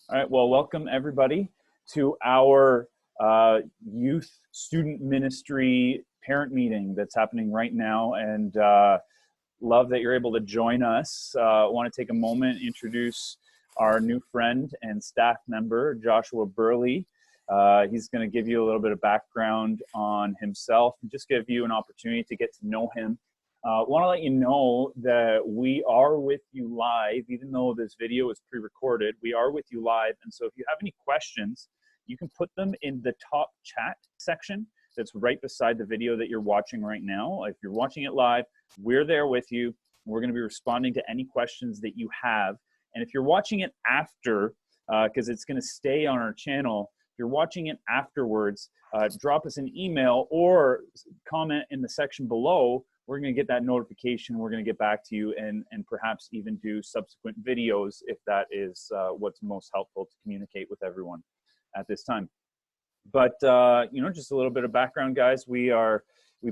All right, well, welcome everybody to our youth student ministry parent meeting that's happening right now, and love that you're able to join us. I want to take a moment, introduce our new friend and staff member, Joshua Burley. He's going to give you a little bit of background on himself and just give you an opportunity to get to know him. Want to let you know that we are with you live, even though this video is pre-recorded. We are with you live, and so if you have any questions, you can put them in the top chat section that's right beside the video that you're watching right now. If you're watching it live, we're there with you. We're going to be responding to any questions that you have. And if you're watching it after, because it's going to stay on our channel, if you're watching it afterwards, drop us an email or comment in the section below. We're going to get that notification. We're going to get back to you and perhaps even do subsequent videos if that is what's most helpful to communicate with everyone at this time. But, just a little bit of background, guys. We've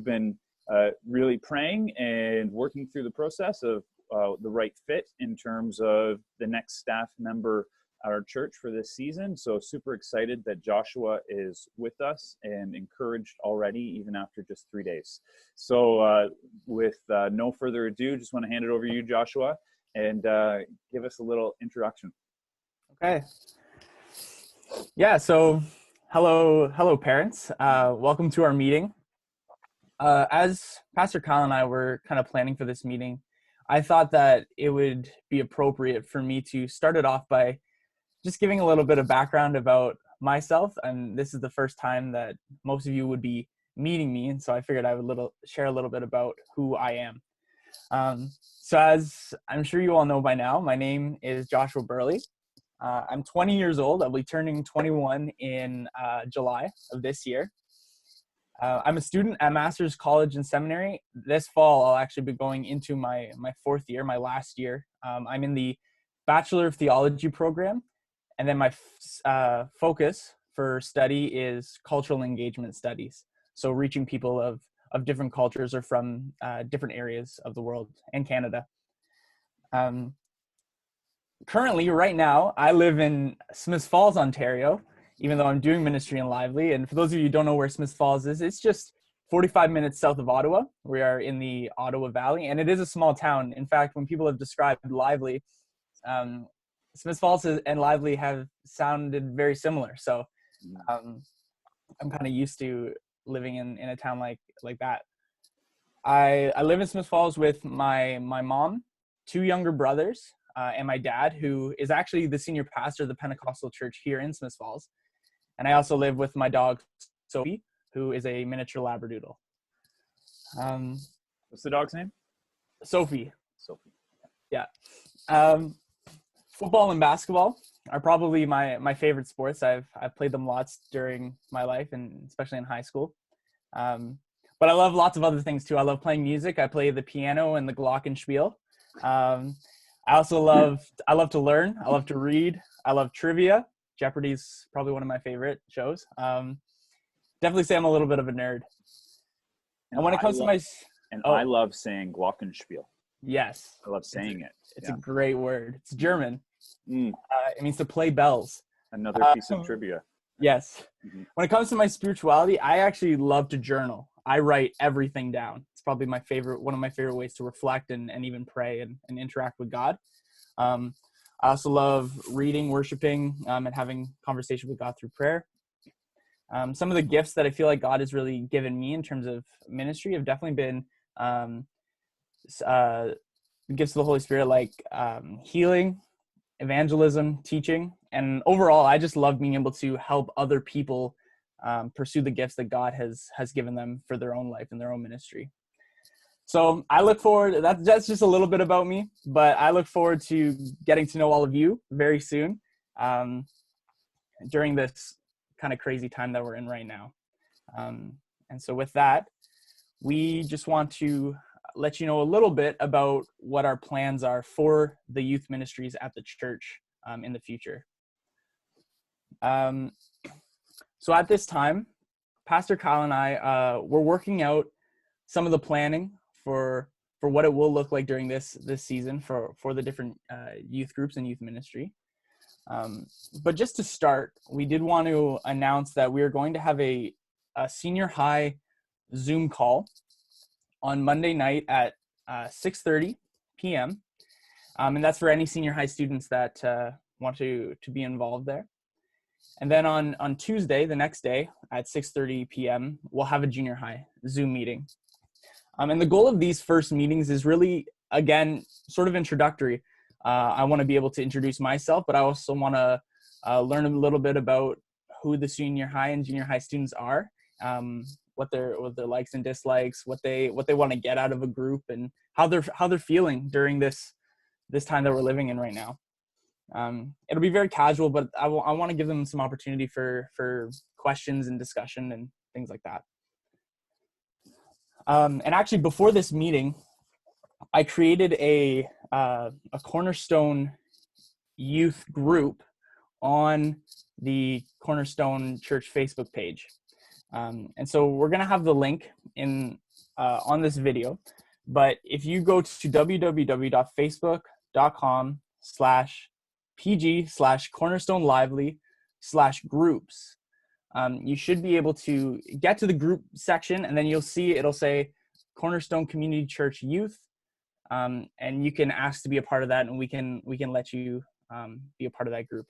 been really praying and working through the process of the right fit in terms of the next staff member at our church for this season. So super excited that Joshua is with us and encouraged already, even after just 3 days. So with no further ado, just want to hand it over to you, Joshua, and give us a little introduction. Okay. Yeah, so hello parents. Welcome to our meeting. As Pastor Kyle and I were kind of planning for this meeting, I thought that it would be appropriate for me to start it off by just giving a little bit of background about myself. And this is the first time that most of you would be meeting me, and so I figured I would share a little bit about who I am. So as I'm sure you all know by now, my name is Joshua Burley. I'm 20 years old. I'll be turning 21 in July of this year. I'm a student at Masters College and Seminary. This fall, I'll actually be going into my fourth year, my last year. I'm in the Bachelor of Theology program, and then my focus for study is cultural engagement studies. So reaching people of different cultures or from different areas of the world and Canada. Currently, right now, I live in Smiths Falls, Ontario, even though I'm doing ministry in Lively. And for those of you who don't know where Smiths Falls is, it's just 45 minutes south of Ottawa. We are in the Ottawa Valley, and it is a small town. In fact, when people have described Lively, Smiths Falls and Lively have sounded very similar. So I'm kind of used to living in a town like that. I live in Smiths Falls with my mom, 2 younger brothers, and my dad, who is actually the senior pastor of the Pentecostal church here in Smiths Falls. And I also live with my dog, Sophie, who is a miniature Labradoodle. What's the dog's name? Sophie. Sophie. Yeah. Football and basketball are probably my favorite sports. I've played them lots during my life, and especially in high school. But I love lots of other things too. I love playing music. I play the piano and the glockenspiel. I love to learn. I love to read. I love trivia. Jeopardy's probably one of my favorite shows. Definitely say I'm a little bit of a nerd. And when it comes to I love saying glockenspiel. Yes. I love saying it. It's a great word. It's German. It means to play bells. Another piece of trivia. Yes. Mm-hmm. When it comes to my spirituality, I actually love to journal. I write everything down. It's probably one of my favorite ways to reflect and even pray and interact with God. I also love reading, worshiping, and having conversation with God through prayer. Some of the gifts that I feel like God has really given me in terms of ministry have definitely been gifts of the Holy Spirit, like healing, evangelism, teaching, and overall, I just love being able to help other people pursue the gifts that God has given them for their own life and their own ministry. So I look forward, that's just a little bit about me, but I look forward to getting to know all of you very soon during this kind of crazy time that we're in right now. And so with that, we just want to let you know a little bit about what our plans are for the youth ministries at the church in the future. So at this time, Pastor Kyle and I, we're working out some of the planning for what it will look like during this season for the different youth groups and youth ministry. But just to start, we did want to announce that we are going to have a senior high Zoom call on Monday night at 6:30 p.m. And that's for any senior high students that want to be involved there. And then on Tuesday, the next day at 6:30 p.m., we'll have a junior high Zoom meeting. And the goal of these first meetings is really, again, sort of introductory. I want to be able to introduce myself, but I also want to learn a little bit about who the senior high and junior high students are, what their likes and dislikes, what they want to get out of a group, and how they're feeling during this time that we're living in right now. It'll be very casual, but I want to give them some opportunity for questions and discussion and things like that. And actually, before this meeting, I created a Cornerstone youth group on the Cornerstone Church Facebook page. And so we're going to have the link on this video. But if you go to www.facebook.com/pg/cornerstonelively/groups, you should be able to get to the group section, and then you'll see it'll say Cornerstone Community Church Youth, and you can ask to be a part of that, and we can let you be a part of that group.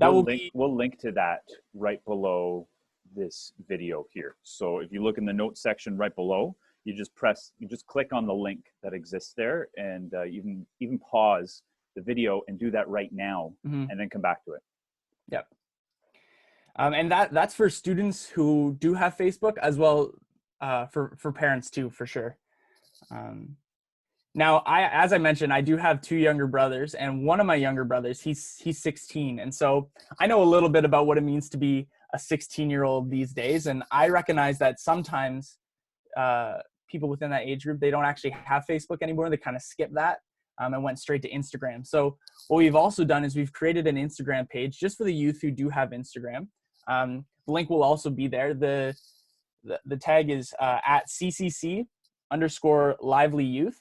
We'll link to that right below this video here. So if you look in the notes section right below, you just click on the link that exists there, and you can even pause the video and do that right now, and then come back to it. Yep. And that's for students who do have Facebook, as well for parents too, for sure. Now, as I mentioned, I do have two younger brothers, and one of my younger brothers, he's 16, and so I know a little bit about what it means to be a 16-year-old these days, and I recognize that sometimes people within that age group, they don't actually have Facebook anymore. They kind of skip that and went straight to Instagram. So what we've also done is we've created an Instagram page just for the youth who do have Instagram. The link will also be there. The tag is at @CCC_lively_youth.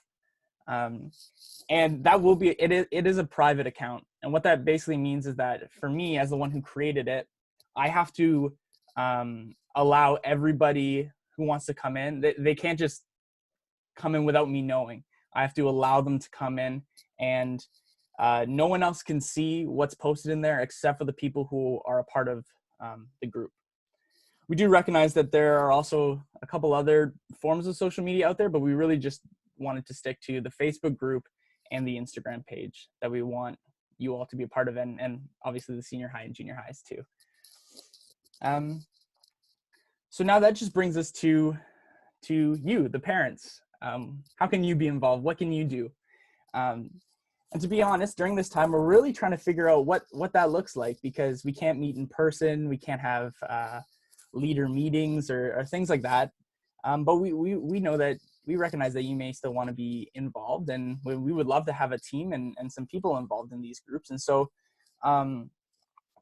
And that will be, it is a private account. And what that basically means is that for me, as the one who created it, I have to allow everybody who wants to come in. They can't just come in without me knowing. I have to allow them to come in, and no one else can see what's posted in there except for the people who are a part of the group. We do recognize that there are also a couple other forms of social media out there, but we really just wanted to stick to the Facebook group and the Instagram page that we want you all to be a part of, and obviously the senior high and junior highs too. So now that just brings us to you, the parents. How can you be involved? What can you do? And to be honest, during this time, we're really trying to figure out what that looks like, because we can't meet in person. We can't have leader meetings or things like that. But we know that we recognize that you may still want to be involved, and we would love to have a team and some people involved in these groups. And so what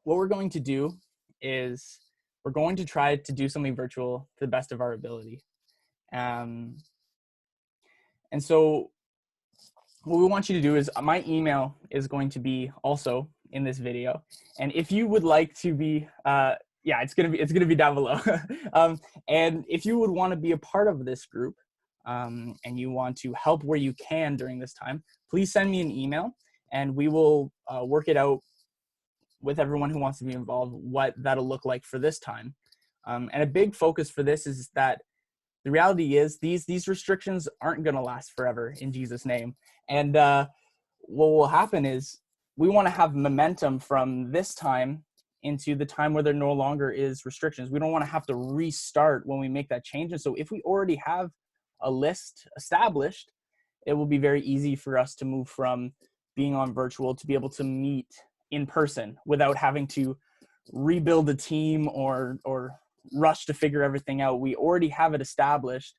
we're going to do is we're going to try to do something virtual to the best of our ability. And so what we want you to do is, my email is going to be also in this video. And if you would like to be, it's gonna be down below. And if you would want to be a part of this group, and you want to help where you can during this time, please send me an email, and we will work it out with everyone who wants to be involved, what that'll look like for this time. And a big focus for this is that the reality is these restrictions aren't going to last forever, in Jesus' name. And what will happen is we want to have momentum from this time into the time where there no longer is restrictions. We don't want to have to restart when we make that change. And so if we already have a list established, it will be very easy for us to move from being on virtual to be able to meet in person without having to rebuild a team or rush to figure everything out. We already have it established,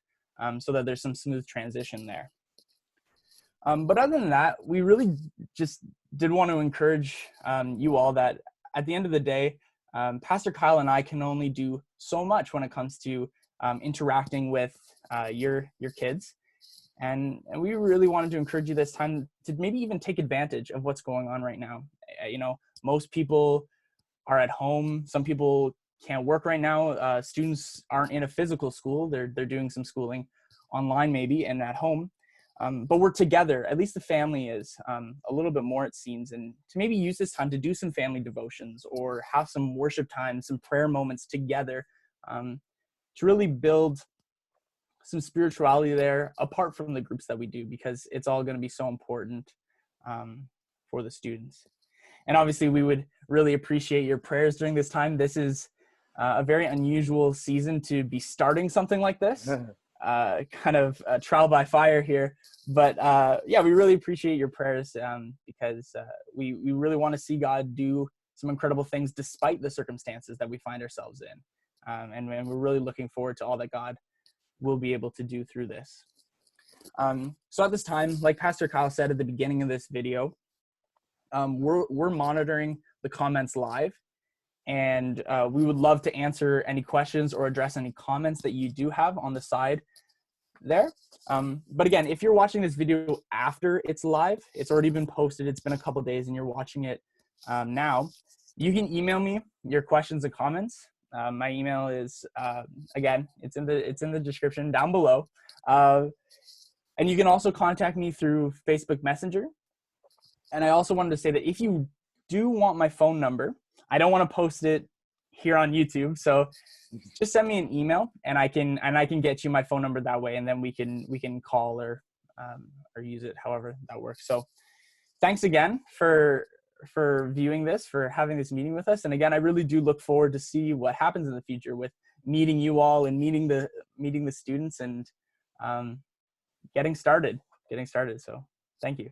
so that there's some smooth transition there. But other than that, we really just did want to encourage you all that at the end of the day, Pastor Kyle and I can only do so much when it comes to interacting with your kids. And we really wanted to encourage you this time to maybe even take advantage of what's going on right now. You know, most people are at home. Some people can't work right now. Students aren't in a physical school. They're doing some schooling online maybe and at home. But we're together, at least the family is, a little bit more it seems, and to maybe use this time to do some family devotions or have some worship time, some prayer moments together, to really build some spirituality there apart from the groups that we do, because it's all going to be so important for the students. And obviously we would really appreciate your prayers during this time. This is a very unusual season to be starting something like this. Kind of trial by fire here, but yeah, we really appreciate your prayers because we really want to see God do some incredible things despite the circumstances that we find ourselves in, and we're really looking forward to all that God will be able to do through this. So at this time, like Pastor Kyle said at the beginning of this video, we're monitoring the comments live, and we would love to answer any questions or address any comments that you do have on the side there. But again, if you're watching this video after it's live, it's already been posted, it's been a couple days, and you're watching it now, you can email me your questions and comments. My email is again, it's in the description down below, and you can also contact me through Facebook Messenger. And I also wanted to say that if you do want my phone number, I don't want to post it here on YouTube, so just send me an email, and I can get you my phone number that way, and then we can call or use it however that works. So thanks again for viewing this, for having this meeting with us. And again, I really do look forward to see what happens in the future with meeting you all and meeting the students and getting started. So thank you.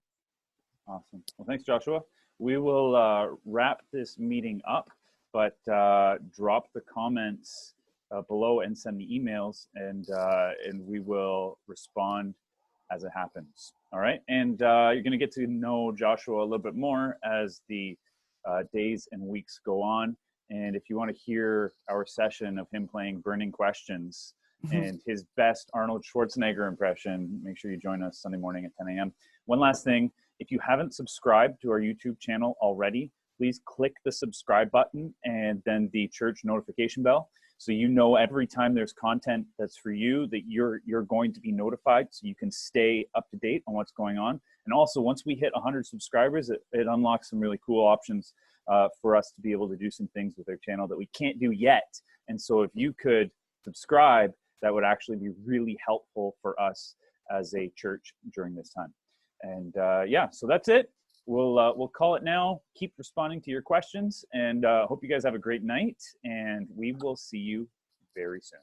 Awesome. Well, thanks, Joshua. We will wrap this meeting up, but drop the comments below and send the emails, and we will respond as it happens. All right. And you're going to get to know Joshua a little bit more as the days and weeks go on. And if you want to hear our session of him playing Burning Questions and his best Arnold Schwarzenegger impression, make sure you join us Sunday morning at 10 a.m. One last thing, if you haven't subscribed to our YouTube channel already, please click the subscribe button and then the church notification bell, so you know every time there's content that's for you that you're going to be notified, so you can stay up to date on what's going on. And also, once we hit 100 subscribers, it unlocks some really cool options for us to be able to do some things with our channel that we can't do yet. And so if you could subscribe, that would actually be really helpful for us as a church during this time. And yeah, so that's it. We'll call it now. Keep responding to your questions, and hope you guys have a great night, and we will see you very soon.